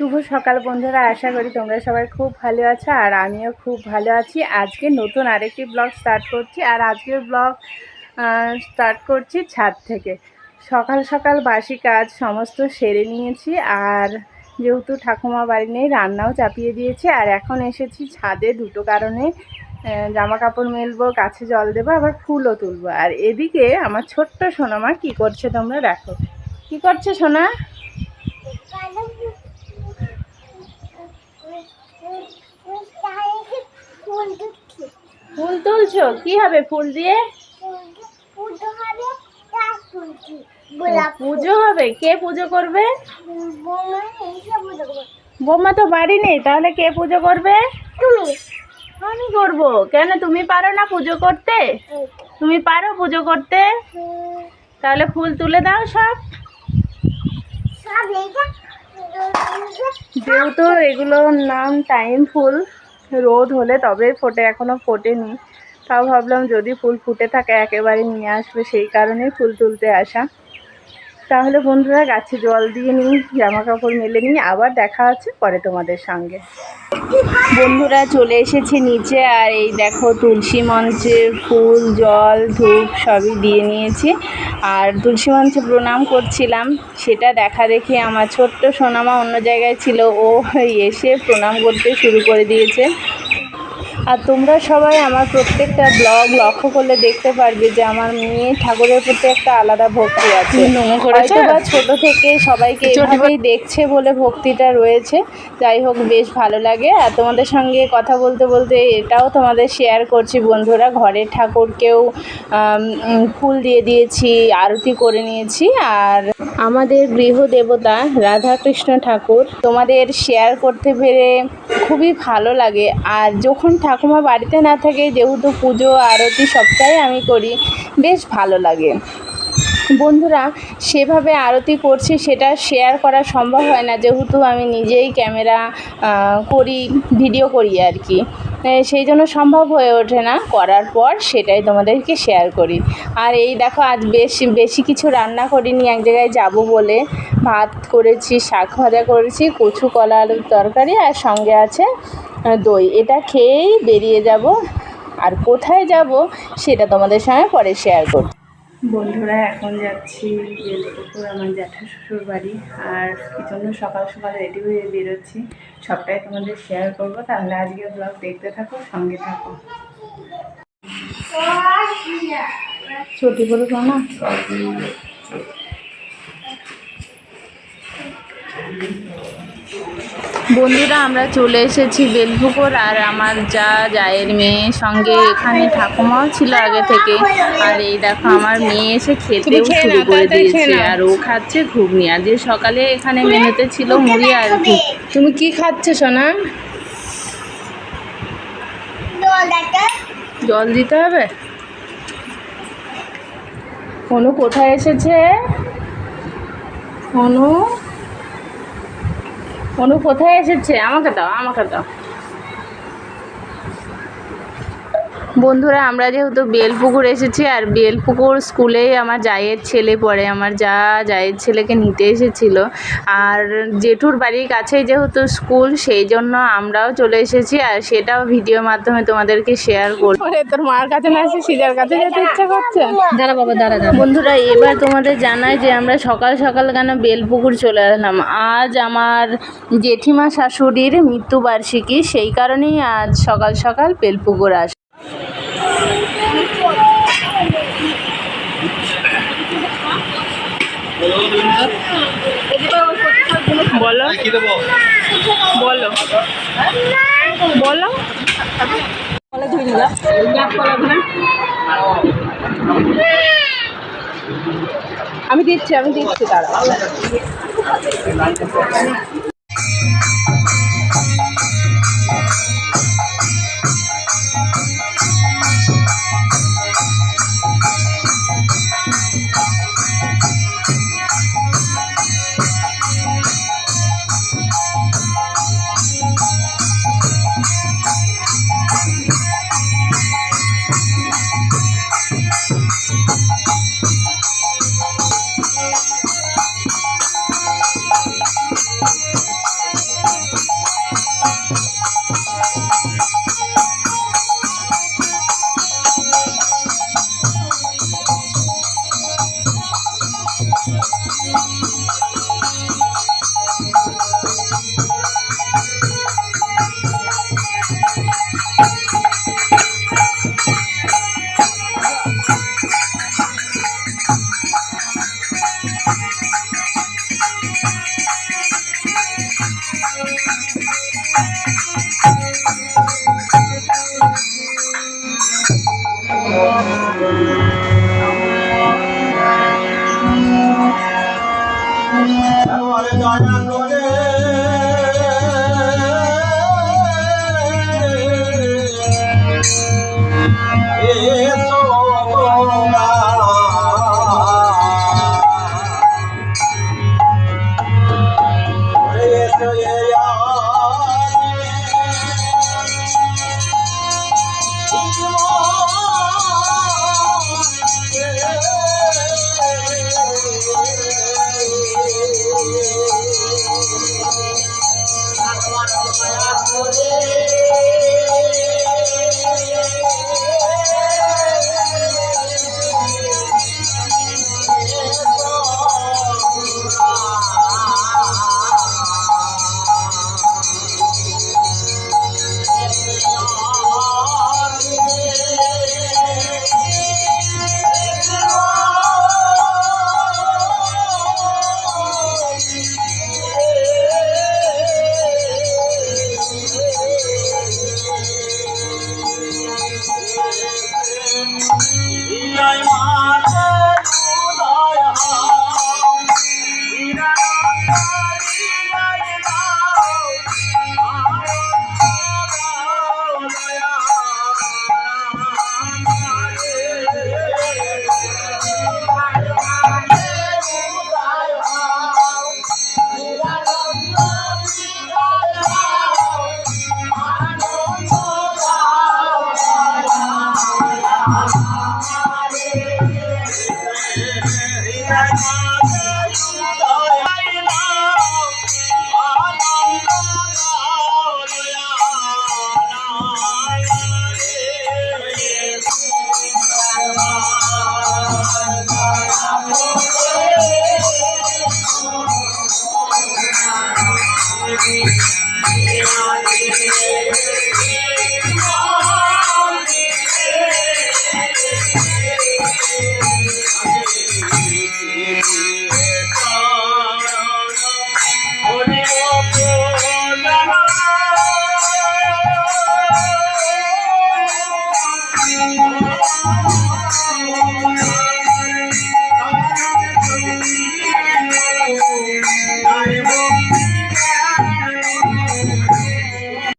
শুভ সকাল বন্ধুরা, আশা করি তোমরা সবাই খুব ভালো আছো আর আমিও খুব ভালো আছি। আজকে নতুন আরেকটি ব্লগ স্টার্ট করছি আর আজকের ব্লগ স্টার্ট করছি ছাদ থেকে। সকাল সকাল বাসি কাজ সমস্ত সেরে নিয়েছি আর যেহেতু ঠাকুমা বাড়ি নেই রান্নাও চাপিয়ে দিয়েছি। আর এখন এসেছি ছাদে দুটো কারণে, জামা কাপড় মেলবো, গাছে জল দেবো, আবার ফুলও তুলবো। আর এদিকে আমার ছোট্ট সোনামা কি করছে তোমরা দেখো। কি করছে সোনা? ফুল তুলছো? কি হবে ফুল দিয়ে? পুজো হবে। কে পুজো করবে? বৌমা তো বাড়ি নেই, তাহলে কে পুজো করবে? আমি করবো। কেন, তুমি পারো না পুজো করতে? তুমি পারো পুজো করতে? তাহলে ফুল তুলে দাও সব। যেহেতু এগুলোর নাম টাইম ফুল, রোদ হলে তবে ফোটে, এখনো ফোটেনি। তাও ভাবলাম যদি ফুল ফুটে থাকে একেবারে নিয়ে আসবে, সেই কারণেই ফুল তুলতে আসা। তাহলে বন্ধুরা গাছে জল দিয়ে নিই, জামা কাপড় মেলে নিই, আবার দেখা হচ্ছে পরে তোমাদের সঙ্গে। বন্ধুরা চলে এসেছি নিচে আর এই দেখো তুলসী মঞ্চে ফুল, জল, ধূপ সবই দিয়ে নিয়েছি। আর তুলসী মঞ্চে প্রণাম করছিলাম, সেটা দেখা দেখি আমার ছোট্ট সোনামা অন্য জায়গায় ছিল, ও এসে প্রণাম করতে শুরু করে দিয়েছে। আর তোমরা সবাই আমার প্রত্যেকটা ব্লগ লক্ষ্য করলে দেখতে পারবে যে আমার মেয়ে ঠাকুরের প্রতি একটা আলাদা ভক্তি আছে। হয়তো বা ছোটো থেকে সবাইকে এভাবেই দেখছে বলে ভক্তিটা রয়েছে। যাই হোক, বেশ ভালো লাগে। আর তোমাদের সঙ্গে কথা বলতে বলতে এটাও তোমাদের শেয়ার করছি বন্ধুরা, ঘরের ঠাকুরকেও ফুল দিয়ে দিয়েছি, আরতি করে নিয়েছি। আর আমাদের গৃহদেবতা রাধাকৃষ্ণ ঠাকুর তোমাদের শেয়ার করতে পেরে খুবই ভালো লাগে। আর যখন ঠাকুমা বাড়িতে না থাকে, যেহেতু পুজো আরতি সবটাই আমি করি, বেশ ভালো লাগে বন্ধুরা। সেভাবে আরতি করছি সেটা শেয়ার করা সম্ভব হয় না, যেহেতু আমি নিজেই ক্যামেরা করি, ভিডিও করি আর কি, সেই জন্য সম্ভব হয়ে ওঠে না। করার পর সেটাই তোমাদেরকে শেয়ার করি। আর এই দেখো আজ বেশি কিছু রান্না করিনি, এক জায়গায় যাব বলে। ভাত করেছি, শাক ভাজা করেছি, কচু কলা আলুর তরকারি, আর সঙ্গে আছে দই। এটা খেয়েই বেরিয়ে যাব। আর কোথায় যাব সেটা তোমাদের সঙ্গে পরে শেয়ার করব। বন্ধুরা এখন যাচ্ছি বেলপুকুর, আমার জ্যাঠা শ্বশুর বাড়ি। আর এই জন্য সকাল সকাল রেডি হয়ে বেরোচ্ছি, সবটাই তোমাদের শেয়ার করব। তাহলে আজকে ব্লগ দেখতে থাকো, সঙ্গে থাকো। ছুটি করে না বন্ধুরা, আমরা চলে এসেছি বেলপুকুর। আর আমার জায়ের মেয়ে সঙ্গে এখানে ঠাকুমাও ছিল আগে থেকে। আর এই দেখো আমার মেয়ে এসে খেতেও শুরু করে দিয়েছে, আর ও খাচ্ছে ঘুগনি। আর যে সকালে এখানে মেনুতে ছিল মুড়ি আর ঘুগনি। তুমি কি খাচ্ছে সোনা? জল দিতে হবে। অনু কোথায় এসেছে? অনু কোথায় এসেছে? আমাকে দাও, আমাকে দাও। বন্ধুরা আমরা যেহেতু বেলপুকুর এসেছি, আর বেলপুকুর স্কুলেই আমার জায়ের ছেলে পড়ে, আমার জায়ের ছেলেকে নিতে এসেছিল। আর জেঠুর বাড়ির কাছেই যেহেতু স্কুল, সেই জন্য আমরাও চলে এসেছি। আর সেটাও ভিডিওর মাধ্যমে তোমাদেরকে শেয়ার করব। তোর মার কাছে না এসে সিজার কাছে যেতে ইচ্ছা করছে? দাঁড়া বাবা, দাঁড়া। বন্ধুরা এবার তোমাদের জানাই যে আমরা সকাল সকাল কেন বেলপুকুর চলে আসলাম। আজ আমার জেঠিমা শাশুড়ির মৃত্যুবার্ষিকী, সেই কারণেই আজ সকাল সকাল বেলপুকুর আস। বলো বলো বলো। আমি দিচ্ছি দাঁড়া। দয়া করে এসো তোমরা এসো